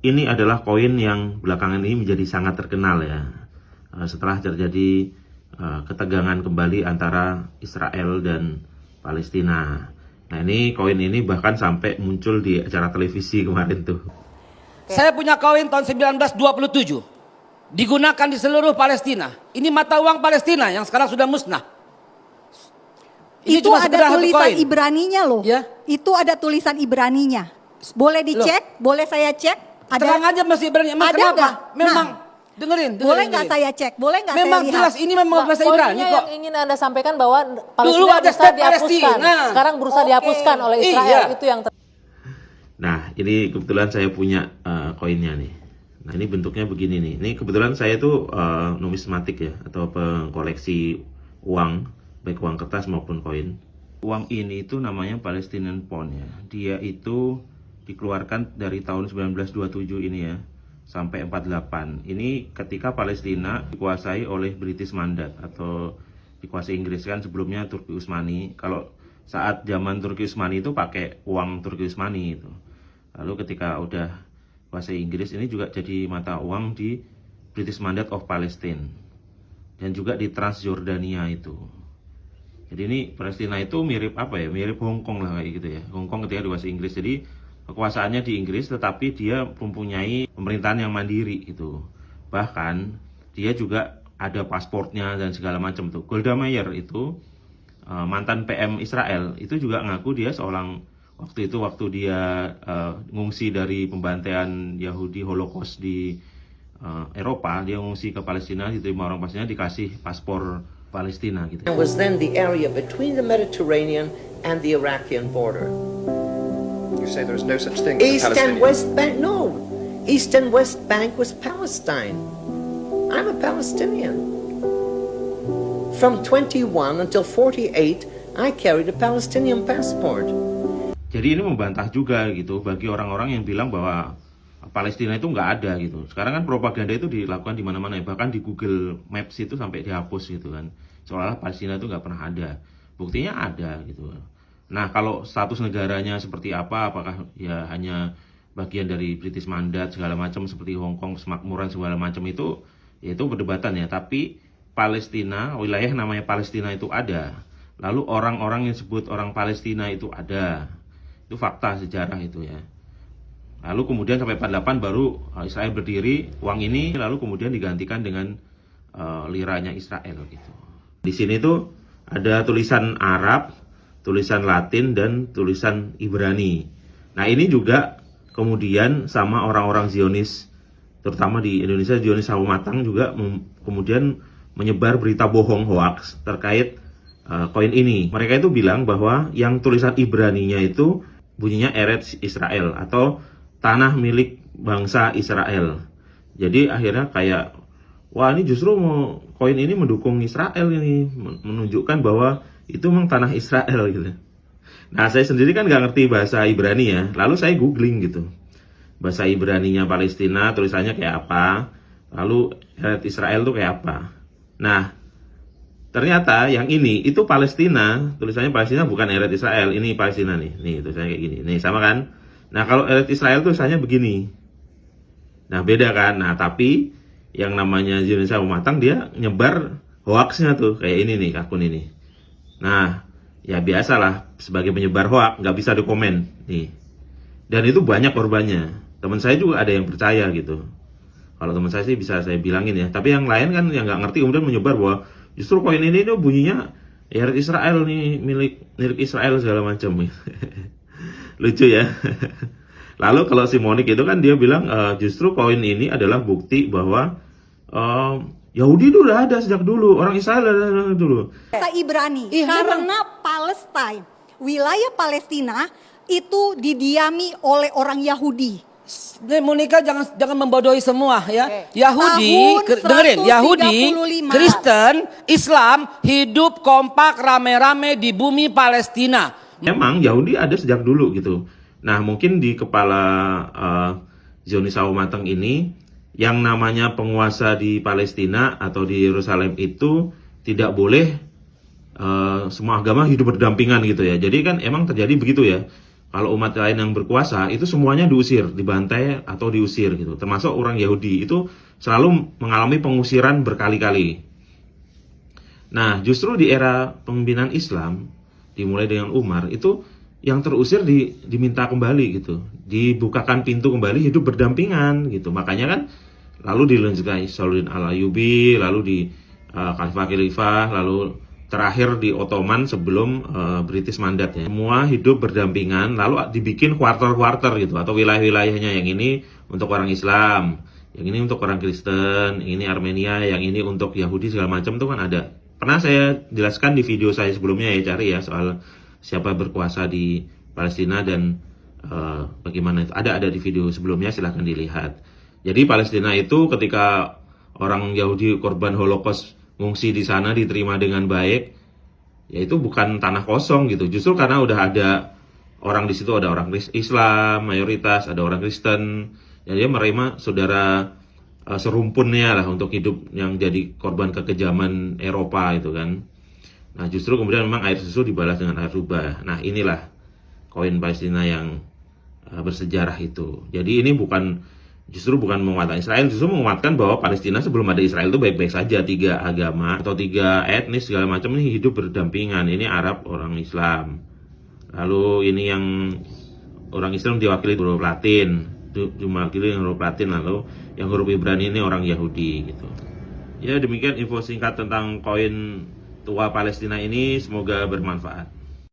ini adalah koin yang belakangan ini menjadi sangat terkenal ya. Setelah terjadi ketegangan kembali antara Israel dan Palestina. Nah ini koin ini bahkan sampai muncul di acara televisi kemarin tuh. Saya punya koin tahun 1927. Digunakan di seluruh Palestina. Ini mata uang Palestina yang sekarang sudah musnah. Ini Itu cuma ada sekedar satu tulisan koin. Ibraninya loh. Ya. Itu ada tulisan Ibraninya. Boleh dicek? Boleh saya cek? Terang aja masih berani. Emang Ada kenapa? nggak? Memang Dengerin. dengerin. Boleh nggak saya cek? Boleh nggak saya Memang lihat? jelas ini memang bahasa Ibrani Poinnya kok. yang ingin Anda sampaikan bahwa Dulu Palestina ada berusaha state dihapuskan. Palestina. Sekarang berusaha Oke. dihapuskan oleh Israel. Iya. Itu yang Nah ini kebetulan saya punya koinnya nih. Nah ini bentuknya begini nih. Ini kebetulan saya tuh numismatik ya, atau pengkoleksi uang, baik uang kertas maupun koin. Uang ini itu namanya Palestinian Pound ya. Dia itu dikeluarkan dari tahun 1927 ini ya, sampai 48. Ini ketika Palestina dikuasai oleh British Mandate atau dikuasai Inggris, kan sebelumnya Turki Utsmani. Kalau saat zaman Turki Utsmani itu pakai uang Turki Utsmani itu. Lalu ketika udah kuasai Inggris, ini juga jadi mata uang di British Mandate of Palestine dan juga di Transjordania itu. Jadi ini Palestina itu mirip apa ya? Mirip Hong Kong lah kayak gitu ya. Hong Kong ketika dikuasai Inggris. Jadi kekuasaannya di Inggris, tetapi dia mempunyai pemerintahan yang mandiri gitu. Bahkan dia juga ada pasportnya dan segala macam tuh. Golda Meir itu mantan PM Israel itu juga ngaku dia seorang waktu dia ngungsi dari pembantaian Yahudi Holocaust di Eropa, dia ngungsi ke Palestina, diterima orang Palestina, dikasih paspor Palestina gitu. It was then the area between the Mediterranean and the Iraqian border. You say there is no such thing as East a and Palestinian. West Bank, no. East and West Bank was Palestine. I'm a Palestinian. From 21 until 48, I carried a Palestinian passport. Jadi ini membantah juga gitu bagi orang-orang yang bilang bahwa Palestina itu nggak ada gitu. Sekarang kan propaganda itu dilakukan di mana-mana ya. Bahkan di Google Maps itu sampai dihapus gitu kan. Seolah-olah Palestina itu nggak pernah ada. Buktinya ada gitu. Nah kalau status negaranya seperti apa, apakah ya hanya bagian dari British Mandate segala macam seperti Hong Kong, semakmuran segala macam itu, ya itu perdebatan ya. Tapi Palestina, wilayah namanya Palestina itu ada. Lalu orang-orang yang disebut orang Palestina itu ada. Itu fakta sejarah itu ya. Lalu kemudian sampai 48 baru Israel berdiri, uang ini lalu kemudian digantikan dengan liranya Israel gitu. Di sini tuh ada tulisan Arab, tulisan Latin, dan tulisan Ibrani. Nah ini juga kemudian sama orang-orang Zionis, terutama di Indonesia, Zionis Sawo Matang juga kemudian menyebar berita bohong, hoax terkait koin ini. Mereka itu bilang bahwa yang tulisan Ibraninya itu bunyinya Eretz Israel atau tanah milik bangsa Israel. Jadi akhirnya kayak, wah ini justru mau koin ini mendukung Israel ini, menunjukkan bahwa itu memang tanah Israel gitu. Nah saya sendiri kan nggak ngerti bahasa Ibrani ya, lalu saya googling gitu. Bahasa Ibraninya Palestina tulisannya kayak apa, lalu Eretz Israel tuh kayak apa. Nah ternyata yang ini itu Palestina, tulisannya Palestina bukan Eretz Israel, ini Palestina nih tulisannya kayak gini, nih sama kan. Nah kalau Eretz Israel tulisannya begini. Nah beda kan. Nah tapi yang namanya Zionis Sawo Matang dia nyebar hoaxnya tuh kayak ini nih, akun ini. Nah ya biasalah sebagai penyebar hoax nggak bisa dikomen nih. Dan itu banyak korbannya. Teman saya juga ada yang percaya gitu. Kalau teman saya sih bisa saya bilangin ya. Tapi yang lain kan yang nggak ngerti kemudian menyebar bahwa justru koin ini tuh bunyinya Eretz Israel nih, milik Israel segala macam. Lucu ya. Lalu kalau si Monik itu kan dia bilang justru koin ini adalah bukti bahwa Yahudi itu udah ada sejak dulu, orang Israel ada dulu. Bahasa Ibrani. Iya, Karena Palestine, wilayah Palestina itu didiami oleh orang Yahudi. Monica jangan membodohi semua ya. Oke. Yahudi, Tahun dengerin, Yahudi, 135. Kristen, Islam hidup kompak rame-rame di bumi Palestina. Memang Yahudi ada sejak dulu gitu. Nah mungkin di kepala Zionis Sawo Matang ini, yang namanya penguasa di Palestina atau di Yerusalem itu tidak boleh semua agama hidup berdampingan gitu ya. Jadi kan emang terjadi begitu ya. kalau umat lain yang berkuasa itu semuanya diusir, dibantai atau diusir gitu. Termasuk orang Yahudi itu selalu mengalami pengusiran berkali-kali. Nah, justru di era pemimpinan Islam dimulai dengan Umar itu yang terusir diminta kembali gitu. Dibukakan pintu kembali, hidup berdampingan gitu. Makanya kan lalu dilanjutkan Salahuddin Al-Ayyubi, lalu di Khalifah, lalu terakhir di Ottoman sebelum British mandat ya. Semua hidup berdampingan, lalu dibikin kuarter-kuarter gitu atau wilayah-wilayahnya, yang ini untuk orang Islam, yang ini untuk orang Kristen, yang ini Armenia, yang ini untuk Yahudi segala macam, itu kan ada. Pernah saya jelaskan di video saya sebelumnya ya, cari ya soal siapa berkuasa di Palestina dan bagaimana itu. Ada di video sebelumnya, silahkan dilihat. Jadi Palestina itu ketika orang Yahudi korban Holocaust ngungsi di sana diterima dengan baik, ya itu bukan tanah kosong gitu. Justru karena udah ada orang di situ, ada orang Islam mayoritas, ada orang Kristen, jadi menerima saudara serumpunnya lah untuk hidup yang jadi korban kekejaman Eropa itu kan. Nah justru kemudian memang air susu dibalas dengan air rubah. Nah inilah koin Palestina yang bersejarah itu. Jadi ini justru bukan menguatkan Israel, justru menguatkan bahwa Palestina sebelum ada Israel itu baik-baik saja, 3 agama atau 3 etnis segala macam ini hidup berdampingan. Ini Arab, orang Islam. Lalu ini yang orang Islam diwakili huruf Latin, diwakili huruf Latin, lalu yang huruf Ibrani ini orang Yahudi gitu. Ya demikian info singkat tentang koin tua Palestina ini, semoga bermanfaat.